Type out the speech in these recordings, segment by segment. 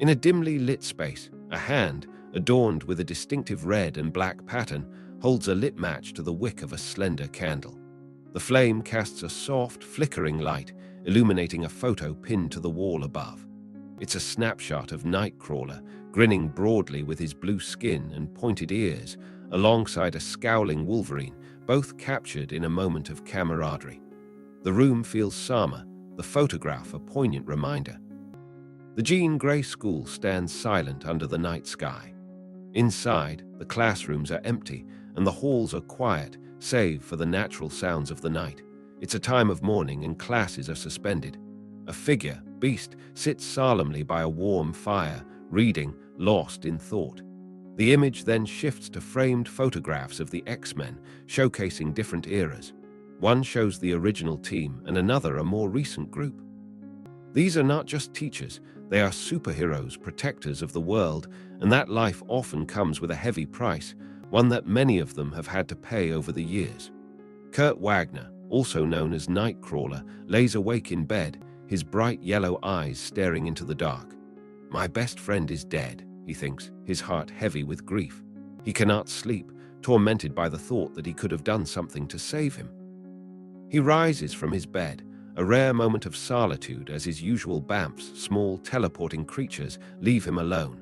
In a dimly lit space, a hand, adorned with a distinctive red and black pattern, holds a lit match to the wick of a slender candle. The flame casts a soft, flickering light, illuminating a photo pinned to the wall above. It's a snapshot of Nightcrawler, grinning broadly with his blue skin and pointed ears, alongside a scowling Wolverine, both captured in a moment of camaraderie. The room feels somber, the photograph a poignant reminder. The Jean Grey School stands silent under the night sky. Inside, the classrooms are empty, and the halls are quiet, save for the natural sounds of the night. It's a time of mourning, and classes are suspended. A figure, Beast, sits solemnly by a warm fire, reading, lost in thought. The image then shifts to framed photographs of the X-Men, showcasing different eras. One shows the original team, and another a more recent group. These are not just teachers, they are superheroes, protectors of the world, and that life often comes with a heavy price, one that many of them have had to pay over the years. Kurt Wagner, also known as Nightcrawler, lays awake in bed, his bright yellow eyes staring into the dark. "My best friend is dead," he thinks, his heart heavy with grief. He cannot sleep, tormented by the thought that he could have done something to save him. He rises from his bed, a rare moment of solitude as his usual BAMFs, small teleporting creatures, leave him alone.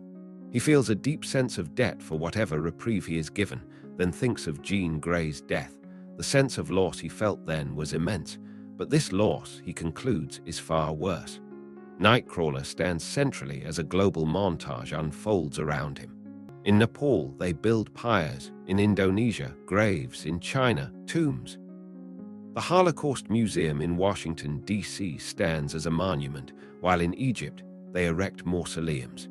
He feels a deep sense of debt for whatever reprieve he is given, then thinks of Jean Grey's death. The sense of loss he felt then was immense, but this loss, he concludes, is far worse. Nightcrawler stands centrally as a global montage unfolds around him. In Nepal, they build pyres. In Indonesia, graves. In China, tombs. The Holocaust Museum in Washington, D.C. stands as a monument, while in Egypt, they erect mausoleums.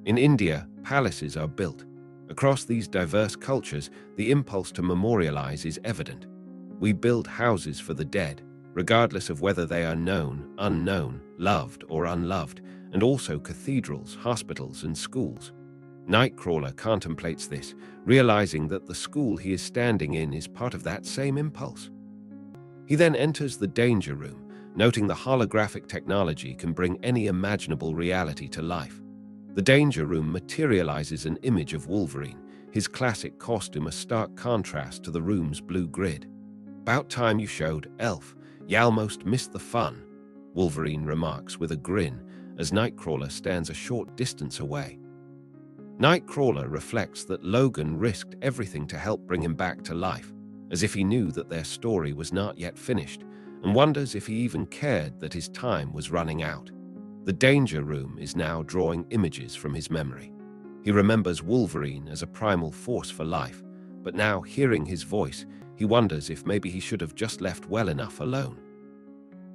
In India, palaces are built. Across these diverse cultures, the impulse to memorialize is evident. We build houses for the dead, regardless of whether they are known, unknown, loved, or unloved, and also cathedrals, hospitals, and schools. Nightcrawler contemplates this, realizing that the school he is standing in is part of that same impulse. He then enters the Danger Room, noting the holographic technology can bring any imaginable reality to life. The Danger Room materializes an image of Wolverine, his classic costume a stark contrast to the room's blue grid. "About time you showed, Elf. You almost missed the fun," Wolverine remarks with a grin as Nightcrawler stands a short distance away. Nightcrawler reflects that Logan risked everything to help bring him back to life, as if he knew that their story was not yet finished, and wonders if he even cared that his time was running out. The Danger Room is now drawing images from his memory. He remembers Wolverine as a primal force for life, but now hearing his voice, he wonders if maybe he should have just left well enough alone.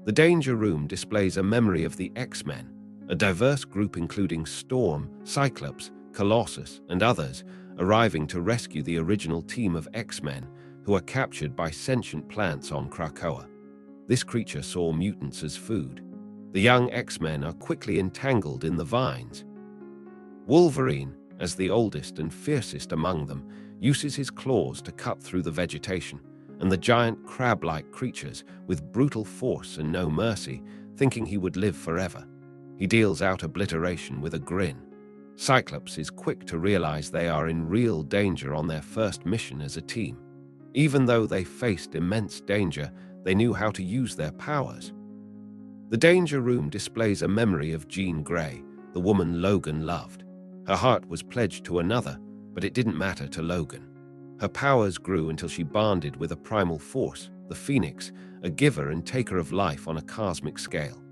The Danger Room displays a memory of the X-Men, a diverse group including Storm, Cyclops, Colossus, and others, arriving to rescue the original team of X-Men who are captured by sentient plants on Krakoa. This creature saw mutants as food. The young X-Men are quickly entangled in the vines. Wolverine, as the oldest and fiercest among them, uses his claws to cut through the vegetation, and the giant crab-like creatures, with brutal force and no mercy, thinking he would live forever. He deals out obliteration with a grin. Cyclops is quick to realize they are in real danger on their first mission as a team. Even though they faced immense danger, they knew how to use their powers. The Danger Room displays a memory of Jean Grey, the woman Logan loved. Her heart was pledged to another, but it didn't matter to Logan. Her powers grew until she bonded with a primal force, the Phoenix, a giver and taker of life on a cosmic scale.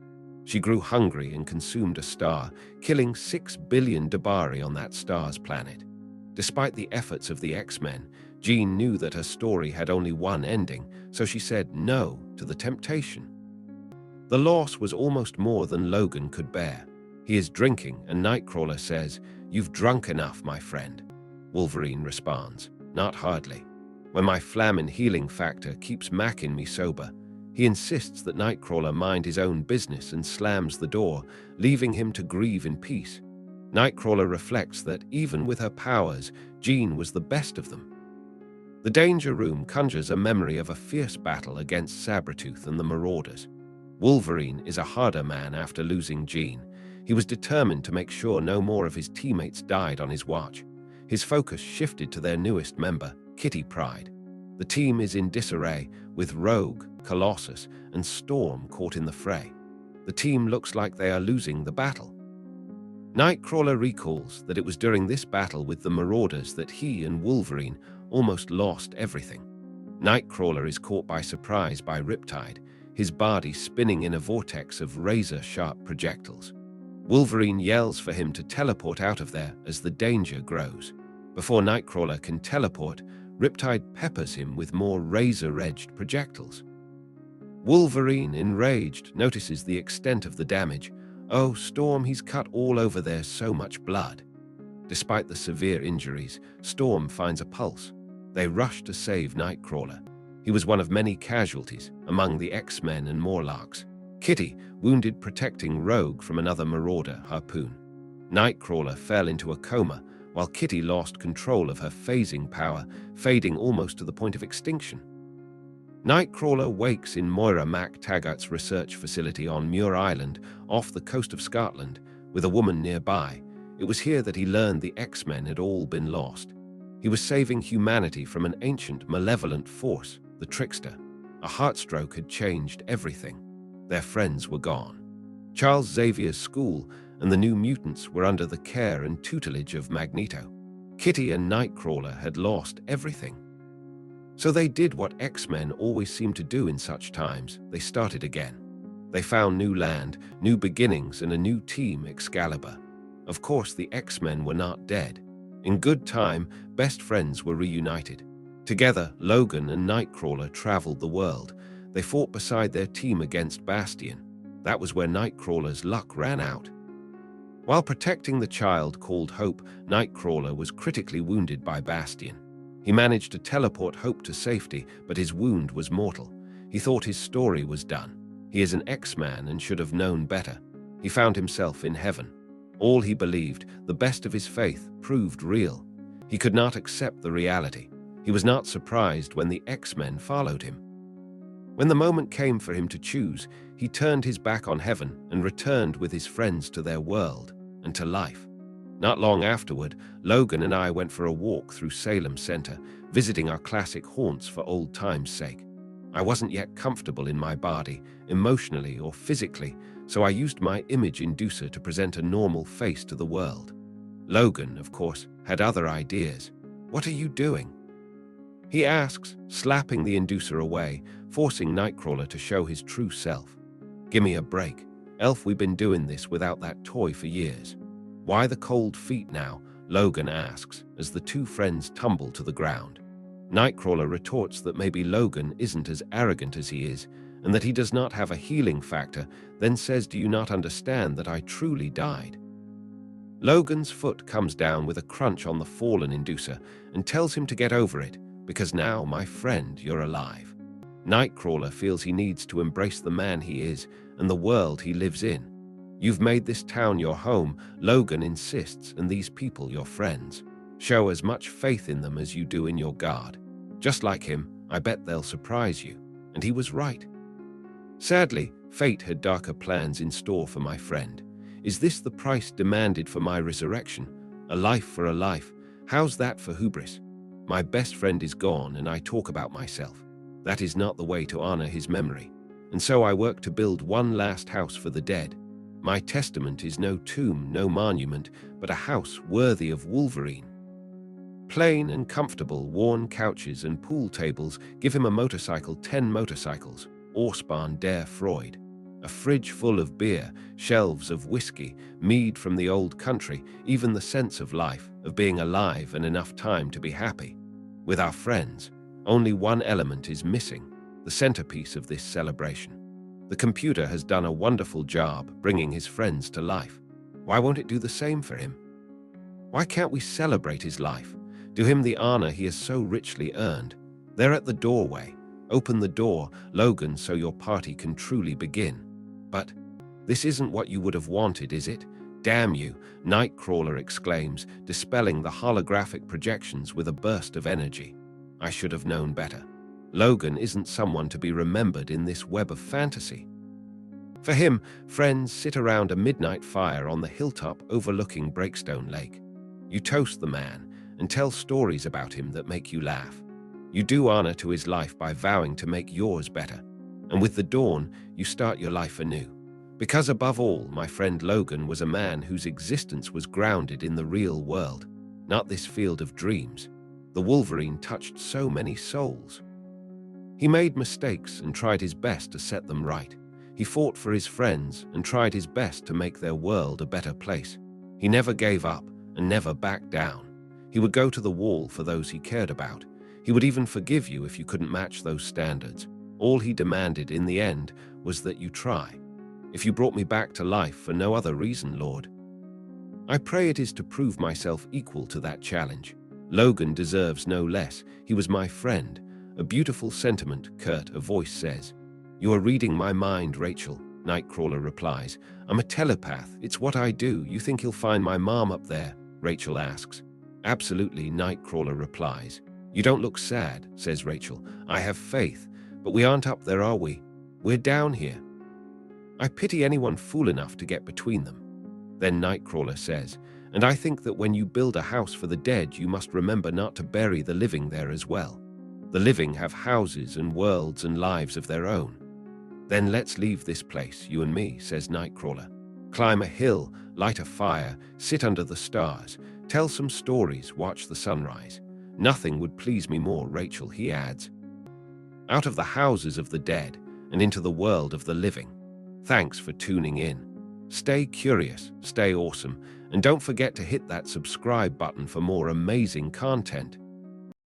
She grew hungry and consumed a star, killing 6 billion Dabari on that star's planet. Despite the efforts of the X-Men, Jean knew that her story had only one ending, so she said no to the temptation. The loss was almost more than Logan could bear. He is drinking, and Nightcrawler says, "You've drunk enough, my friend." Wolverine responds, "Not hardly. When my flamin' healing factor keeps macking me sober." He insists that Nightcrawler mind his own business and slams the door, leaving him to grieve in peace. Nightcrawler reflects that, even with her powers, Jean was the best of them. The Danger Room conjures a memory of a fierce battle against Sabretooth and the Marauders. Wolverine is a harder man after losing Jean. He was determined to make sure no more of his teammates died on his watch. His focus shifted to their newest member, Kitty Pryde. The team is in disarray, with Rogue, Colossus, and Storm caught in the fray. The team looks like they are losing the battle. Nightcrawler recalls that it was during this battle with the Marauders that he and Wolverine almost lost everything. Nightcrawler is caught by surprise by Riptide, his body spinning in a vortex of razor-sharp projectiles. Wolverine yells for him to teleport out of there as the danger grows. Before Nightcrawler can teleport, Riptide peppers him with more razor-edged projectiles. Wolverine, enraged, notices the extent of the damage. "Oh, Storm, he's cut all over there, so much blood." Despite the severe injuries, Storm finds a pulse. They rush to save Nightcrawler. He was one of many casualties among the X-Men and Morlocks. Kitty, wounded protecting Rogue from another Marauder harpoon. Nightcrawler fell into a coma, while Kitty lost control of her phasing power, fading almost to the point of extinction. Nightcrawler wakes in Moira MacTaggart's research facility on Muir Island, off the coast of Scotland, with a woman nearby. It was here that he learned the X-Men had all been lost. He was saving humanity from an ancient, malevolent force, the Trickster. A heartstroke had changed everything. Their friends were gone. Charles Xavier's school and the New Mutants were under the care and tutelage of Magneto. Kitty and Nightcrawler had lost everything. So they did what X-Men always seem to do in such times. They started again. They found new land, new beginnings, and a new team, Excalibur. Of course, the X-Men were not dead. In good time, best friends were reunited. Together, Logan and Nightcrawler traveled the world. They fought beside their team against Bastion. That was where Nightcrawler's luck ran out. While protecting the child called Hope, Nightcrawler was critically wounded by Bastion. He managed to teleport Hope to safety, but his wound was mortal. He thought his story was done. He is an X-Man and should have known better. He found himself in heaven. All he believed, the best of his faith, proved real. He could not accept the reality. He was not surprised when the X-Men followed him. When the moment came for him to choose, he turned his back on heaven and returned with his friends to their world and to life. Not long afterward, Logan and I went for a walk through Salem Center, visiting our classic haunts for old time's sake. I wasn't yet comfortable in my body, emotionally or physically, so I used my image inducer to present a normal face to the world. Logan, of course, had other ideas. "What are you doing?" he asks, slapping the inducer away, forcing Nightcrawler to show his true self. "Gimme a break. Elf, we've been doing this without that toy for years." "Why the cold feet now?" Logan asks, as the two friends tumble to the ground. Nightcrawler retorts that maybe Logan isn't as arrogant as he is, and that he does not have a healing factor, then says, "Do you not understand that I truly died?" Logan's foot comes down with a crunch on the fallen inducer and tells him to get over it, because now, my friend, you're alive. Nightcrawler feels he needs to embrace the man he is and the world he lives in. "You've made this town your home," Logan insists, "and these people your friends. Show as much faith in them as you do in your God. Just like him, I bet they'll surprise you." And he was right. Sadly, fate had darker plans in store for my friend. Is this the price demanded for my resurrection? A life for a life. How's that for hubris? My best friend is gone and I talk about myself. That is not the way to honor his memory. And so I work to build one last house for the dead. My testament is no tomb, no monument, but a house worthy of Wolverine. Plain and comfortable, worn couches and pool tables give him a motorcycle, 10 motorcycles, Orspahn der Freud. A fridge full of beer, shelves of whiskey, mead from the old country, even the sense of life, of being alive and enough time to be happy. With our friends, only one element is missing, the centerpiece of this celebration. The computer has done a wonderful job bringing his friends to life. Why won't it do the same for him? Why can't we celebrate his life? Do him the honor he has so richly earned? They're at the doorway. Open the door, Logan, so your party can truly begin. But this isn't what you would have wanted, is it? Damn you, Nightcrawler exclaims, dispelling the holographic projections with a burst of energy. I should have known better. Logan isn't someone to be remembered in this web of fantasy. For him, friends sit around a midnight fire on the hilltop overlooking Breakstone Lake. You toast the man and tell stories about him that make you laugh. You do honor to his life by vowing to make yours better. And with the dawn, you start your life anew. Because above all, my friend Logan was a man whose existence was grounded in the real world, not this field of dreams. The Wolverine touched so many souls. He made mistakes and tried his best to set them right. He fought for his friends and tried his best to make their world a better place. He never gave up and never backed down. He would go to the wall for those he cared about. He would even forgive you if you couldn't match those standards. All he demanded in the end was that you try. If you brought me back to life for no other reason, Lord, I pray it is to prove myself equal to that challenge. Logan deserves no less. He was my friend. A beautiful sentiment, Kurt, a voice says. You are reading my mind, Rachel, Nightcrawler replies. I'm a telepath. It's what I do. You think you'll find my mom up there? Rachel asks. Absolutely, Nightcrawler replies. You don't look sad, says Rachel. I have faith. But we aren't up there, are we? We're down here. I pity anyone fool enough to get between them. Then Nightcrawler says, and I think that when you build a house for the dead, you must remember not to bury the living there as well. The living have houses and worlds and lives of their own. Then let's leave this place, you and me, says Nightcrawler. Climb a hill, light a fire, sit under the stars, tell some stories, watch the sunrise. Nothing would please me more, Rachel, he adds. Out of the houses of the dead and into the world of the living. Thanks for tuning in. Stay curious, stay awesome, and don't forget to hit that subscribe button for more amazing content.